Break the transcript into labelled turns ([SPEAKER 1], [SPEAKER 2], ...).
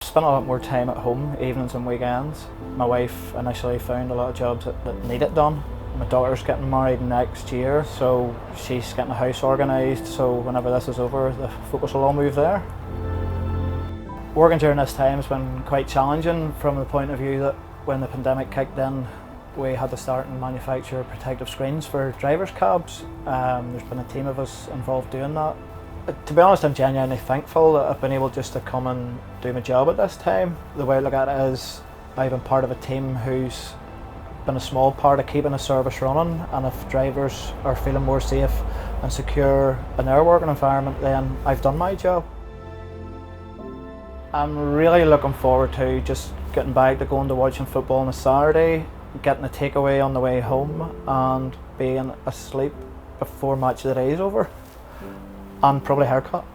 [SPEAKER 1] spent a lot more time at home, evenings and weekends. My wife initially found a lot of jobs that need it done. My daughter's getting married next year, so she's getting a house organised, so whenever this is over, the focus will all move there. Working during this time has been quite challenging from the point of view that when the pandemic kicked in, we had to start and manufacture protective screens for drivers' cabs. There's been a team of us involved doing that. To be honest, I'm genuinely thankful that I've been able just to come and do my job at this time. The way I look at it is I've been part of a team who's been a small part of keeping a service running, and if drivers are feeling more safe and secure in their working environment, then I've done my job. I'm really looking forward to just getting back to going to watching football on a Saturday, getting a takeaway on the way home and being asleep before match of the day is over, and probably a haircut.